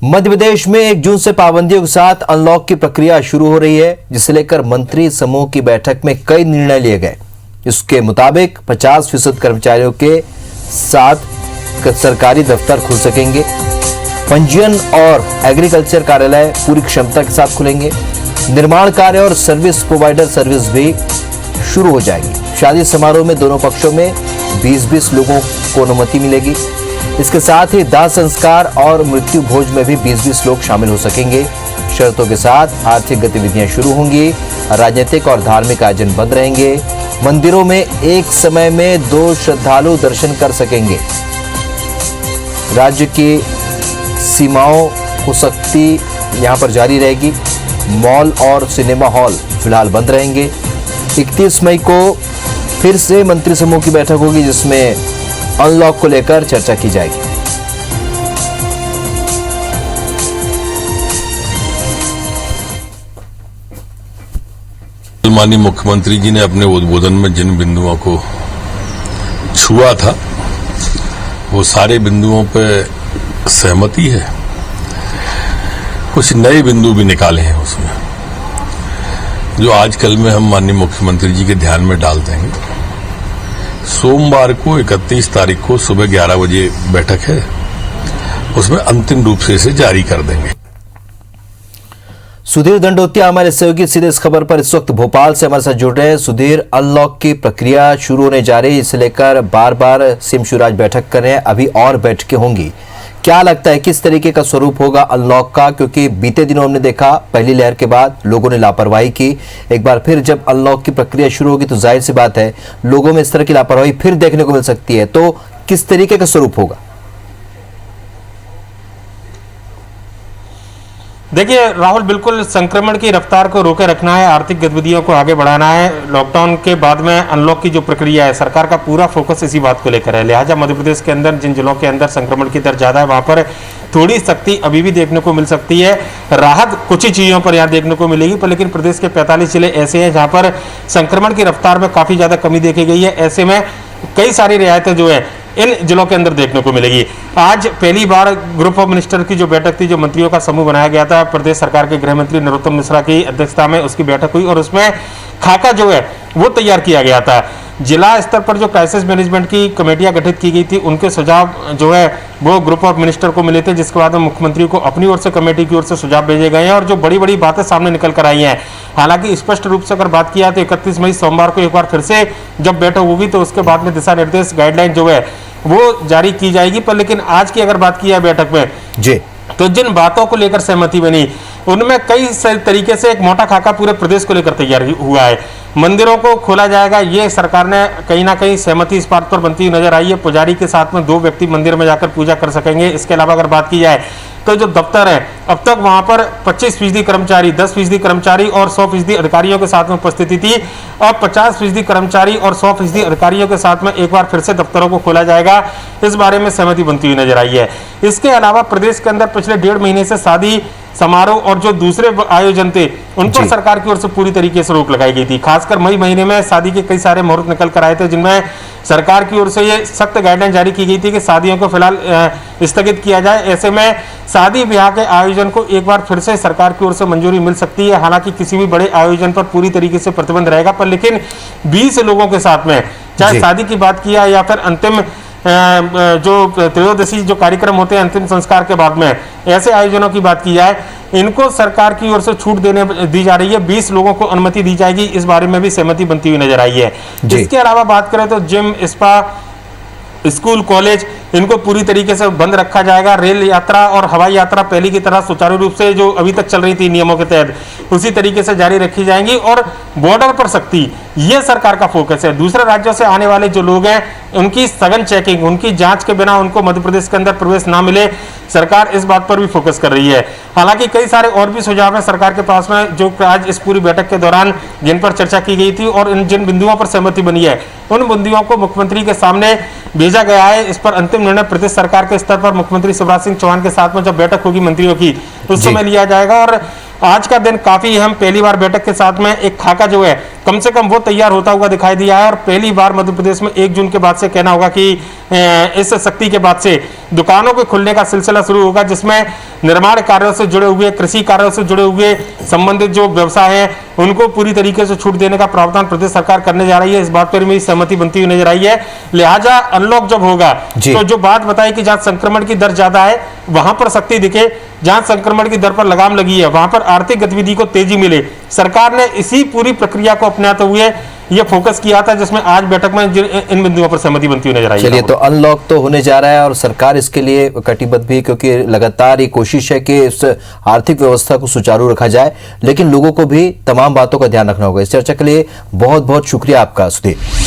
मध्य प्रदेश में 1 जून से पाबंदियों के साथ अनलॉक की प्रक्रिया शुरू हो रही है, जिसे लेकर मंत्री समूह की बैठक में कई निर्णय लिए गए। इसके मुताबिक 50% कर्मचारियों के साथ सरकारी दफ्तर खुल सकेंगे। पंजीयन और एग्रीकल्चर कार्यालय पूरी क्षमता के साथ खुलेंगे। निर्माण कार्य और सर्विस प्रोवाइडर सर्विस भी शुरू हो जाएगी। शादी समारोह में दोनों पक्षों में 20-20 लोगों को अनुमति मिलेगी। इसके साथ ही दाह संस्कार और मृत्यु भोज में भी 20-20 लोग शामिल हो सकेंगे। शर्तों के साथ आर्थिक गतिविधियां शुरू होंगी। राजनीतिक और धार्मिक आयोजन बंद रहेंगे। मंदिरों में एक समय में 2 श्रद्धालु दर्शन कर सकेंगे। राज्य की सीमाओं को सख्ती यहां पर जारी रहेगी। मॉल और सिनेमा हॉल फिलहाल बंद रहेंगे। 31 मई को फिर से मंत्री समूह की बैठक होगी, जिसमें अनलॉक को लेकर चर्चा की जाएगी। माननीय मुख्यमंत्री जी ने अपने उद्बोधन में जिन बिंदुओं को छुआ था, वो सारे बिंदुओं पे सहमति है। कुछ नए बिंदु भी निकाले हैं उसमें, जो आजकल में हम माननीय मुख्यमंत्री जी के ध्यान में डाल देंगे। सोमवार को 31 तारीख को सुबह 11 बजे बैठक है, उसमें अंतिम रूप से इसे जारी कर देंगे। सुधीर दंडोतिया हमारे सहयोगी सीधे इस खबर पर इस वक्त भोपाल से हमारे साथ जुड़ रहे हैं। सुधीर, अनलॉक की प्रक्रिया शुरू होने जा रही है, इसे लेकर बार बार सीएम शिवराज बैठक कर रहे हैं। अभी और बैठकें होंगी। क्या लगता है किस तरीके का स्वरूप होगा अनलॉक का? क्योंकि बीते दिनों हमने देखा पहली लहर के बाद लोगों ने लापरवाही की। एक बार फिर जब अनलॉक की प्रक्रिया शुरू होगी तो जाहिर सी बात है लोगों में इस तरह की लापरवाही फिर देखने को मिल सकती है। तो किस तरीके का स्वरूप होगा? देखिए राहुल, बिल्कुल संक्रमण की रफ्तार को रोके रखना है, आर्थिक गतिविधियों को आगे बढ़ाना है। लॉकडाउन के बाद में अनलॉक की जो प्रक्रिया है, सरकार का पूरा फोकस इसी बात को लेकर है। लिहाजा मध्य प्रदेश के अंदर जिन जिलों के अंदर संक्रमण की दर ज्यादा है, वहां पर थोड़ी सख्ती अभी भी देखने को मिल सकती है। राहत कुछ ही चीजों पर यहाँ देखने को मिलेगी, पर लेकिन प्रदेश के 45 जिले ऐसे हैं जहां पर संक्रमण की रफ्तार में काफी ज्यादा कमी देखी गई है। ऐसे में कई सारी रियायतें जो है इन जिलों के अंदर देखने को मिलेगी। आज पहली बार ग्रुप ऑफ मिनिस्टर की जो बैठक थी, जो मंत्रियों का समूह बनाया गया था, प्रदेश सरकार के गृह मंत्री नरोत्तम मिश्रा की अध्यक्षता में उसकी बैठक हुई और उसमें खाका जो है वो तैयार किया गया था। जिला स्तर पर जो क्राइसिस मैनेजमेंट की कमेटियां गठित की गई थी, उनके सुझाव जो है वो ग्रुप ऑफ मिनिस्टर को मिले थे, जिसके बाद मुख्यमंत्री को अपनी ओर से कमेटी की ओर से सुझाव भेजे गए हैं और जो बड़ी बड़ी बातें सामने निकल कर आई हैं। हालांकि स्पष्ट रूप से अगर बात किया तो 31 मई सोमवार को एक बार फिर से जब बैठक होगी तो उसके बाद में दिशा निर्देश गाइडलाइन जो है वो जारी की जाएगी। पर लेकिन आज की अगर बात की है बैठक में जी, तो जिन बातों को लेकर सहमति बनी, उनमें कई तरीके से एक मोटा खाका पूरे प्रदेश को लेकर तैयार हुआ है। मंदिरों को खोला जाएगा, ये सरकार ने कहीं ना कहीं सहमति इस बात पर बनती हुई नजर आई है। पुजारी के साथ में 2 व्यक्ति मंदिर में जाकर पूजा कर सकेंगे। इसके अलावा अगर बात की जाए तो जो दफ्तर है, अब तक वहां पर 25% कर्मचारी, 10% कर्मचारी और 100% अधिकारियों के साथ में उपस्थिति थी। अब 50% कर्मचारी और 100% अधिकारियों के साथ में एक बार फिर से दफ्तरों को खोला जाएगा। इस बारे में सहमति बनती हुई नजर आई है। इसके अलावा प्रदेश के अंदर पिछले 1.5 महीने से शादी समारोह और जो दूसरे आयोजन थे, उन पर सरकार की ओर से पूरी तरीके से रोक लगाई गई थी। खासकर मई महीने में शादी के कई सारे मुहूर्त निकल कर आए थे, जिनमें सरकार की ओर से ये सख्त गाइडलाइन जारी की गई थी कि शादियों को फिलहाल स्थगित किया जाए। ऐसे में शादी ब्याह के आयोजन को एक बार फिर से सरकार की ओर से मंजूरी मिल सकती है। हालांकि किसी भी बड़े आयोजन पर पूरी तरीके से प्रतिबंध रहेगा, पर लेकिन 20 लोगों के साथ में, चाहे शादी की बात किया या फिर अंतिम जो त्रयोदशी जो कार्यक्रम होते हैं अंतिम संस्कार के बाद में, ऐसे आयोजनों की बात की जाए, इनको सरकार की ओर से छूट दी जा रही है। 20 लोगों को अनुमति दी जाएगी। इस बारे में भी सहमति बनती हुई नजर आई है। इसके अलावा बात करें तो जिम, स्पा, स्कूल, कॉलेज, इनको पूरी तरीके से बंद रखा जाएगा। रेल यात्रा और हवाई यात्रा पहले की तरह सुचारू रूप से जो अभी तक चल रही थी नियमों के तहत, उसी तरीके से जारी रखी जाएंगी। और बॉर्डर पर सख्ती, ये सरकार का फोकस है। दूसरे राज्यों से आने वाले जो लोग हैं, उनकी सघन चेकिंग, उनकी जांच के बिना उनको मध्य प्रदेश के अंदर प्रवेश ना मिले, सरकार इस बात पर भी फोकस कर रही है। हालांकि कई सारे और भी सुझाव हैं सरकार के पास में, जो आज इस पूरी बैठक के दौरान जिन पर चर्चा की गई थी और जिन बिंदुओं पर सहमति बनी है, उन बिंदुओं को मुख्यमंत्री के सामने भेजा गया है। इस पर अंतिम निर्णय प्रदेश सरकार के स्तर पर मुख्यमंत्री शिवराज सिंह चौहान के साथ में जब बैठक होगी मंत्रियों की, उस समय लिया जाएगा। और आज का दिन काफी अहम, पहली बार बैठक के साथ में एक खाका जो है कम से कम वो तैयार होता हुआ दिखाई दिया है। और पहली बार मध्य प्रदेश में 1 जून के बाद से कहना होगा कि इस सख्ती के बाद से दुकानों के खुलने का सिलसिला शुरू होगा, जिसमें निर्माण कार्यों से जुड़े हुए, कृषि कार्यों से जुड़े हुए संबंधित जो व्यवसाय है उनको पूरी तरीके से छूट देने का प्रावधान प्रदेश सरकार करने जा रही है। इस बात पर मेरी सहमति बनती हुई नजर आई है। लिहाजा अनलॉक जब होगा तो जो बात बताई कि जहां संक्रमण की दर ज्यादा है वहां पर सख्ती दिखे, जहां संक्रमण की दर पर लगाम लगी है वहां पर आर्थिक गतिविधि को तेजी मिले, सरकार ने इसी पूरी प्रक्रिया को अपनाते हुए ये फोकस किया था, जिसमें आज बैठक में इन बिंदुओं पर सहमति बनती हुई नजर आई है। चलिए, तो अनलॉक तो होने जा रहा है और सरकार इसके लिए कटिबद्ध भी है, क्योंकि लगातार ये कोशिश है कि इस आर्थिक व्यवस्था को सुचारू रखा जाए, लेकिन लोगों को भी तमाम बातों का ध्यान रखना होगा। इस चर्चा के लिए बहुत बहुत शुक्रिया आपका सुधीर।